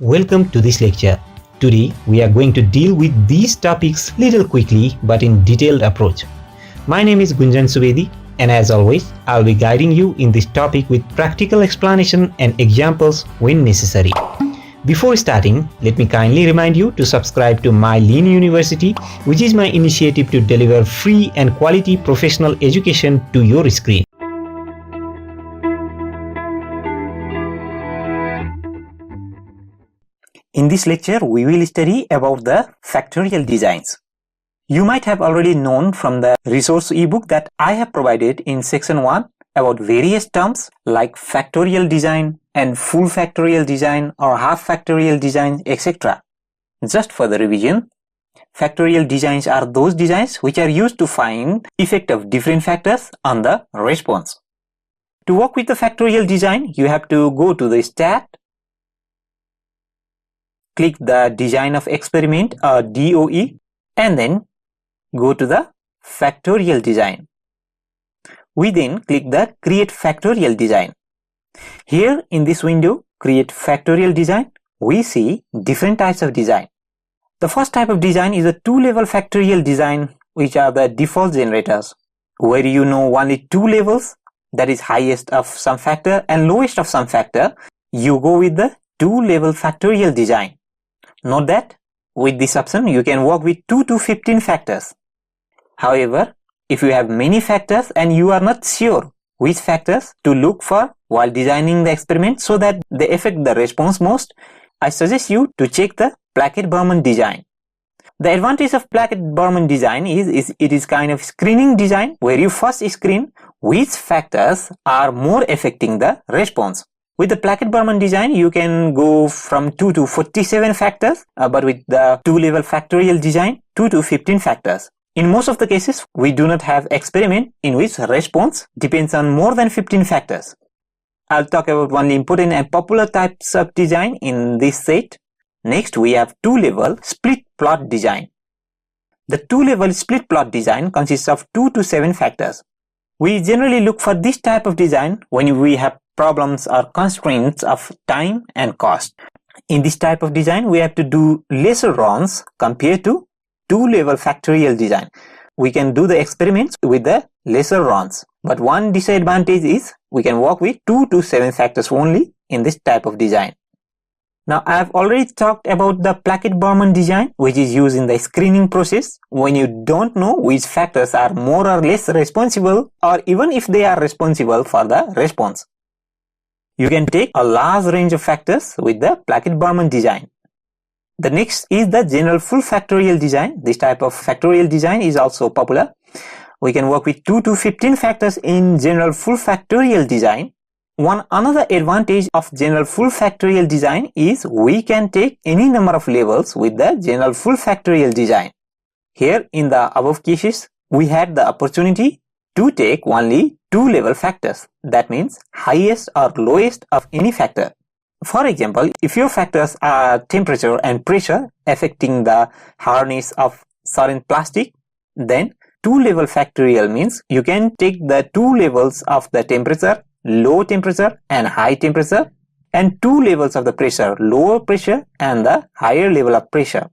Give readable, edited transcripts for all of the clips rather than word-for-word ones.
Welcome to this lecture. Today we are going to deal with these topics little quickly but in detailed approach. My name is Gunjan Subedi and as always I'll be guiding you in this topic with practical explanation and examples when necessary. Before starting, let me kindly remind you to subscribe to my Lean University, which is my initiative to deliver free and quality professional education to your screen. In this lecture, we will study about the factorial designs. You might have already known from the resource ebook that I have provided in section 1 about various terms like factorial design and full factorial design or half factorial design, etc. Just for the revision, factorial designs are those designs which are used to find effect of different factors on the response. To work with the factorial design, you have to go to the Stat, click the Design of Experiment or DOE, and then go to the Factorial Design. We then click the Create Factorial Design. Here in this window, Create Factorial Design, we see different types of design. The first type of design is a two-level factorial design, which are the default generators, where you know only two levels, that is highest of some factor and lowest of some factor. You go with the two-level factorial design. Note that with this option you can work with 2 to 15 factors. However, if you have many factors and you are not sure which factors to look for while designing the experiment so that they affect the response most, I suggest you to check the Plackett-Berman design. The advantage of Plackett-Berman design is it is kind of screening design where you first screen which factors are more affecting the response. With the Plackett-Berman design, you can go from 2 to 47 factors, but with the two-level factorial design, 2 to 15 factors. In most of the cases, we do not have experiment in which response depends on more than 15 factors. I'll talk about only important and popular types of design in this set. Next, we have two-level split plot design. The two-level split plot design consists of 2 to 7 factors. We generally look for this type of design when we have problems or constraints of time and cost. In this type of design, we have to do lesser runs compared to two-level factorial design. We can do the experiments with the lesser runs, but one disadvantage is we can work with 2 to 7 factors only in this type of design. Now, I have already talked about the Plackett-Berman design, which is used in the screening process when you don't know which factors are more or less responsible, or even if they are responsible for the response. You can take a large range of factors with the Plackett-Berman design. The next is the general full factorial design. This type of factorial design is also popular. We can work with 2 to 15 factors in general full factorial design. One another advantage of general full factorial design is we can take any number of levels with the general full factorial design. Here in the above cases, we had the opportunity to take only two-level factors. That means highest or lowest of any factor. For example, if your factors are temperature and pressure affecting the hardness of certain plastic, then two-level factorial means you can take the two levels of the temperature, low temperature and high temperature, and two levels of the pressure, lower pressure and the higher level of pressure.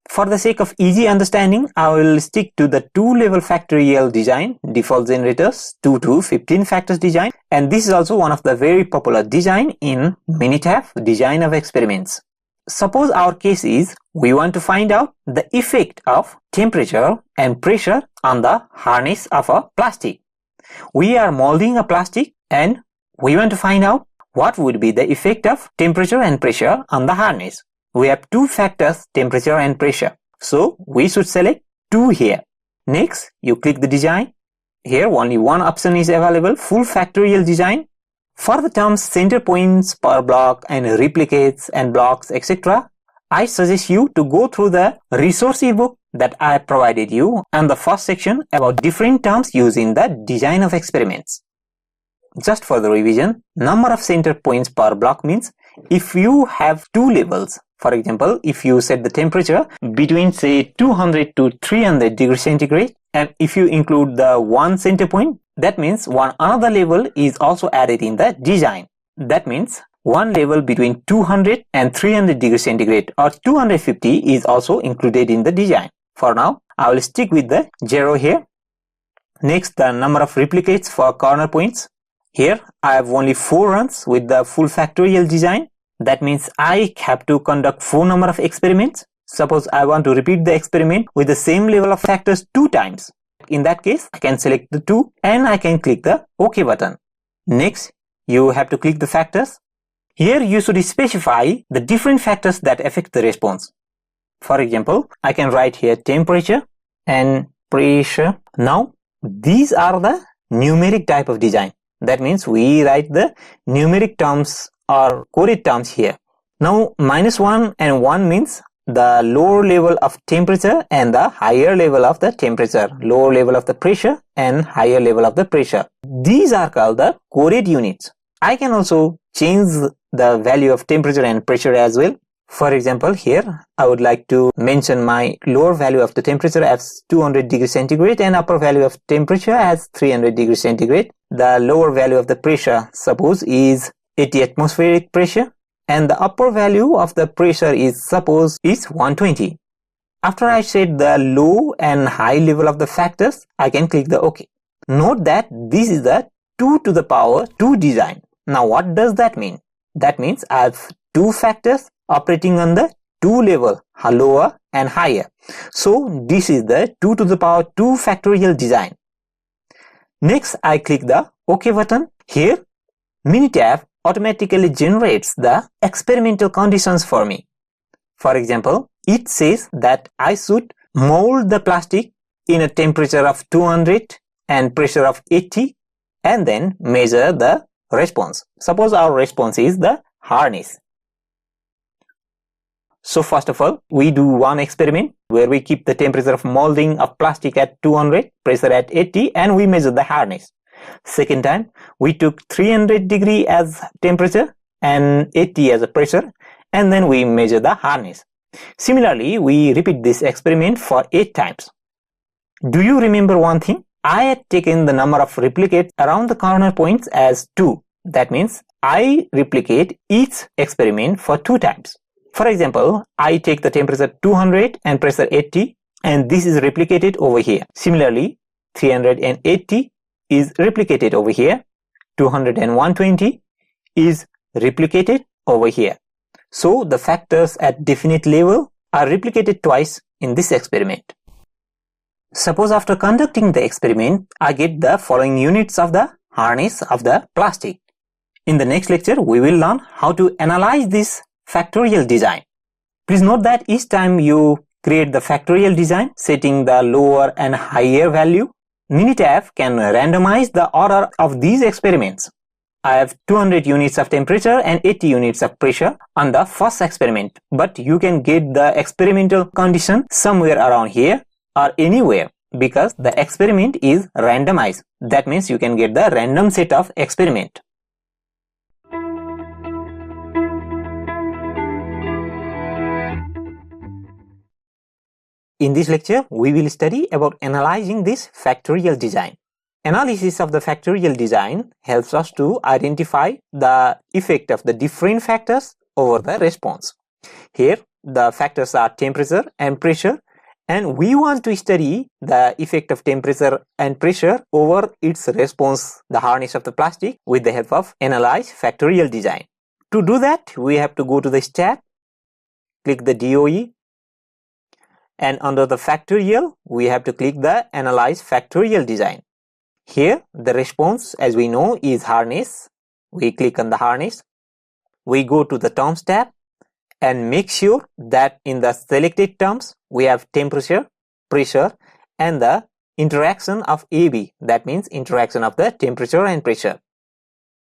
For the sake of easy understanding, I will stick to the two-level factorial design, default generators, 2 to 15 factors design, and this is also one of the very popular design in Minitab, design of experiments. Suppose our case is we want to find out the effect of temperature and pressure on the hardness of a plastic. We are molding a plastic and we want to find out what would be the effect of temperature and pressure on the hardness. We have two factors, temperature and pressure. So we should select 2 here. Next, you click the design. Here only one option is available, full factorial design. For the terms center points per block and replicates and blocks, etc., I suggest you to go through the resource ebook that I provided you and the first section about different terms used in the design of experiments. Just for the revision, number of center points per block means if you have two levels. For example, if you set the temperature between say 200 to 300 degrees centigrade, and if you include the one center point, that means one another level is also added in the design. That means one level between 200 and 300 degrees centigrade or 250 is also included in the design. For now, I will stick with the 0 here. Next, the number of replicates for corner points. Here, I have only 4 runs with the full factorial design. That means I have to conduct 4 number of experiments. Suppose I want to repeat the experiment with the same level of factors 2 times. In that case, I can select the 2 and I can click the OK button. Next, you have to click the factors. Here you should specify the different factors that affect the response. For example, I can write here temperature and pressure. Now, these are the numeric type of design. That means we write the numeric terms or coded terms here. Now, -1 and 1 means the lower level of temperature and the higher level of the temperature, lower level of the pressure and higher level of the pressure. These are called the coded units. I can also change the value of temperature and pressure as well. For example, here I would like to mention my lower value of the temperature as 200 degrees centigrade and upper value of temperature as 300 degrees centigrade. The lower value of the pressure, suppose, is 80 atmospheric pressure and the upper value of the pressure is, suppose, is 120. After I set the low and high level of the factors, I can click the OK. Note that this is the 2 to the power 2 design. Now what does that mean? That means I have 2 factors operating on the 2 level, lower and higher. So this is the 2 to the power 2 factorial design. Next, I click the OK button. Here, Minitab automatically generates the experimental conditions for me. For example, it says that I should mold the plastic in a temperature of 200 and pressure of 80 and then measure the response. Suppose our response is the hardness. So first of all, we do one experiment where we keep the temperature of molding of plastic at 200, pressure at 80 and we measure the hardness. Second time, we took 300 degree as temperature and 80 as a pressure and then we measure the hardness. Similarly, we repeat this experiment for 8 times. Do you remember one thing? I had taken the number of replicates around the corner points as 2. That means I replicate each experiment for 2 times. For example, I take the temperature 200 and pressure 80 and this is replicated over here. Similarly, 380 is replicated over here. 200 and 120 is replicated over here. So the factors at definite level are replicated twice in this experiment. Suppose after conducting the experiment, I get the following units of the hardness of the plastic. In the next lecture, we will learn how to analyze this factorial design. Please note that each time you create the factorial design, setting the lower and higher value, Minitab can randomize the order of these experiments. I have 200 units of temperature and 80 units of pressure on the first experiment, but you can get the experimental condition somewhere around here or anywhere because the experiment is randomized. That means you can get the random set of experiment. In this lecture, we will study about analyzing this factorial design. Analysis of the factorial design helps us to identify the effect of the different factors over the response. Here, the factors are temperature and pressure, and we want to study the effect of temperature and pressure over its response, the hardness of the plastic, with the help of analyze factorial design. To do that, we have to go to the stat, click the DOE, and under the factorial, we have to click the analyze factorial design. Here, the response, as we know, is hardness. We click on the hardness. We go to the terms tab and make sure that in the selected terms, we have temperature, pressure, and the interaction of AB. That means interaction of the temperature and pressure.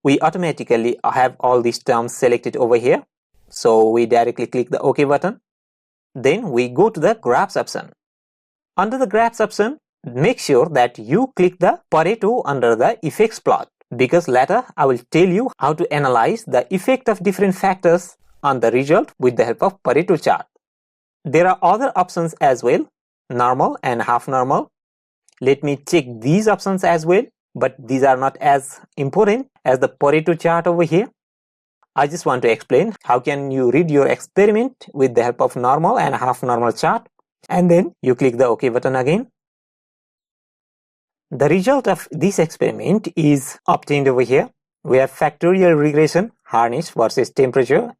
We automatically have all these terms selected over here. So we directly click the OK button. Then we go to the graphs option. Under the graphs option, make sure that you click the Pareto under the effects plot, because later I will tell you how to analyze the effect of different factors on the result with the help of Pareto chart. There are other options as well, normal and half normal. Let me check these options as well, but these are not as important as the Pareto chart over here. I just want to explain how can you read your experiment with the help of normal and half normal chart, and then you click the OK button again. The result of this experiment is obtained over here. We have factorial regression, harness versus temperature.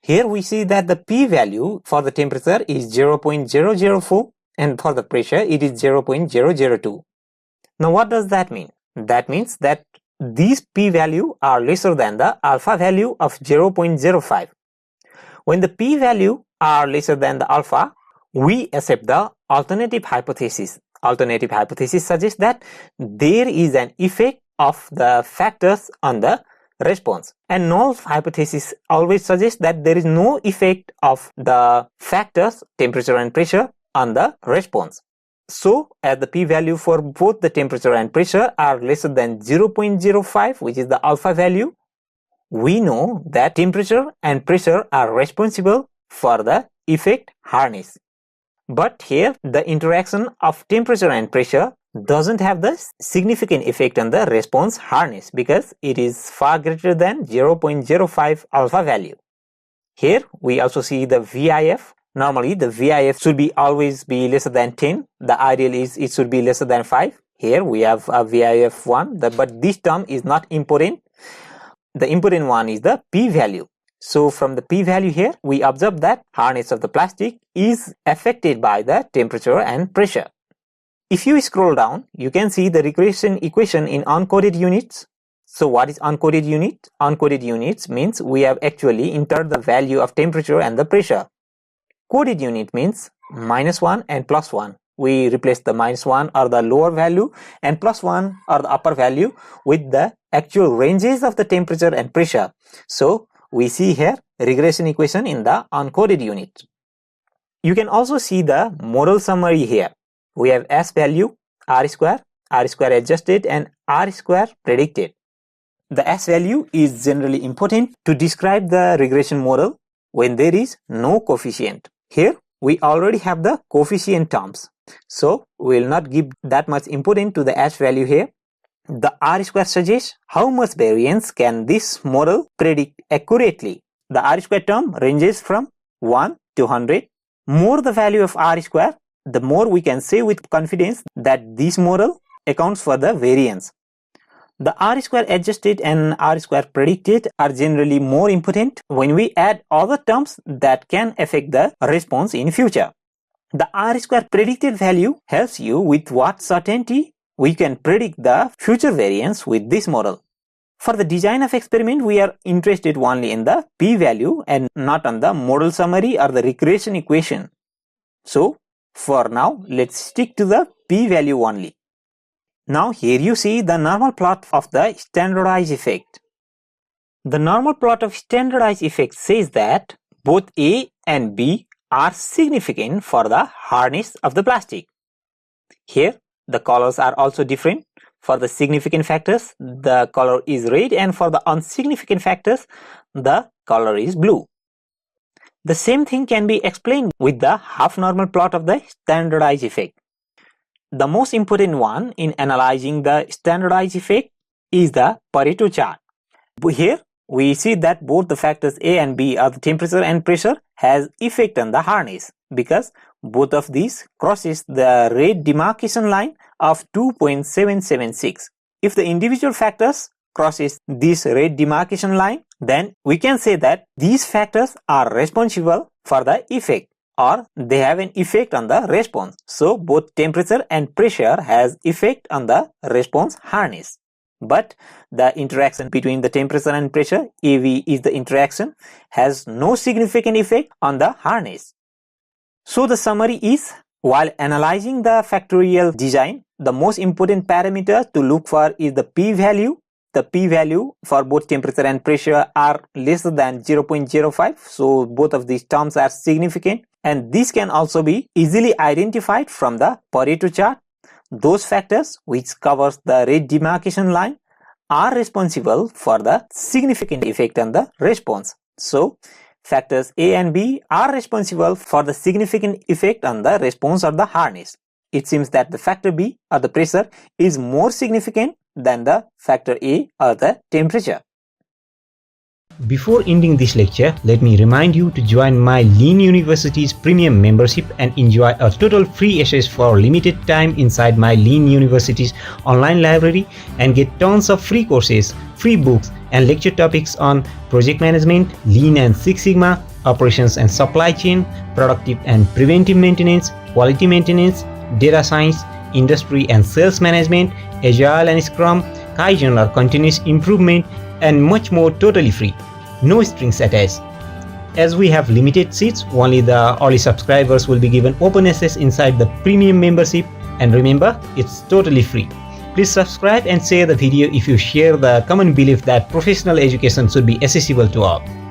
Here we see that the p-value for the temperature is 0.004 and for the pressure it is 0.002. Now what does that mean? That means that these p-value are lesser than the alpha value of 0.05. When the p-value are lesser than the alpha, we accept the alternative hypothesis. Alternative hypothesis suggests that there is an effect of the factors on the response, and null hypothesis always suggests that there is no effect of the factors temperature and pressure on the response. So as the p-value for both the temperature and pressure are lesser than 0.05, which is the alpha value, we know that temperature and pressure are responsible for the effect harness. But here the interaction of temperature and pressure doesn't have the significant effect on the response harness because it is far greater than 0.05 alpha value. Here we also see the VIF. Normally the VIF should be always be lesser than 10. The ideal is it should be lesser than 5. Here we have a VIF 1, but this term is not important. The important one is the p-value. So from the p-value here, we observe that hardness of the plastic is affected by the temperature and pressure. If you scroll down, you can see the regression equation in uncoded units. So what is uncoded unit? Uncoded units means we have actually entered the value of temperature and the pressure. Coded unit means -1 and +1. We replace the -1 or the lower value and +1 or the upper value with the actual ranges of the temperature and pressure. So we see here regression equation in the uncoded unit. You can also see the model summary here. We have S value, R square adjusted and R square predicted. The S value is generally important to describe the regression model when there is no coefficient. Here we already have the coefficient terms, so we will not give that much importance to the S value here. The R square suggests how much variance can this model predict accurately. The R square term ranges from 1 to 100. More the value of R square, the more we can say with confidence that this model accounts for the variance. The R square adjusted and R square predicted are generally more important when we add other terms that can affect the response in future. The R square predicted value helps you with what certainty we can predict the future variance with this model. For the design of experiment, we are interested only in the p-value and not on the model summary or the regression equation. So for now, let's stick to the p-value only. Now here you see the normal plot of the standardized effect. The normal plot of standardized effect says that both A and B are significant for the hardness of the plastic. Here the colors are also different. For the significant factors, the color is red, and for the insignificant factors, the color is blue. The same thing can be explained with the half normal plot of the standardized effect. The most important one in analyzing the standardized effect is the Pareto chart. Here we see that both the factors A and B of the temperature and pressure has effect on the hardness because both of these crosses the red demarcation line of 2.776. If the individual factors crosses this red demarcation line, then we can say that these factors are responsible for the effect, or they have an effect on the response. So both temperature and pressure has effect on the response hardness. But the interaction between the temperature and pressure, AV is the interaction, has no significant effect on the hardness. So the summary is, while analyzing the factorial design, the most important parameter to look for is the p-value. The p-value for both temperature and pressure are less than 0.05, so both of these terms are significant, and this can also be easily identified from the Pareto chart. Those factors which covers the red demarcation line are responsible for the significant effect on the response. So factors A and B are responsible for the significant effect on the response of the hardness. It seems that the factor B or the pressure is more significant than the factor A or the temperature. Before ending this lecture, let me remind you to join my Lean University's premium membership and enjoy a total free access for limited time inside my Lean University's online library and get tons of free courses, free books, and lecture topics on project management, Lean and Six Sigma, operations and supply chain, productive and preventive maintenance, quality maintenance, data science, industry and sales management, Agile and Scrum, Kaizen or continuous improvement, and much more totally free. No strings attached. As we have limited seats, only the early subscribers will be given open access inside the premium membership, and remember, it's totally free. Please subscribe and share the video if you share the common belief that professional education should be accessible to all.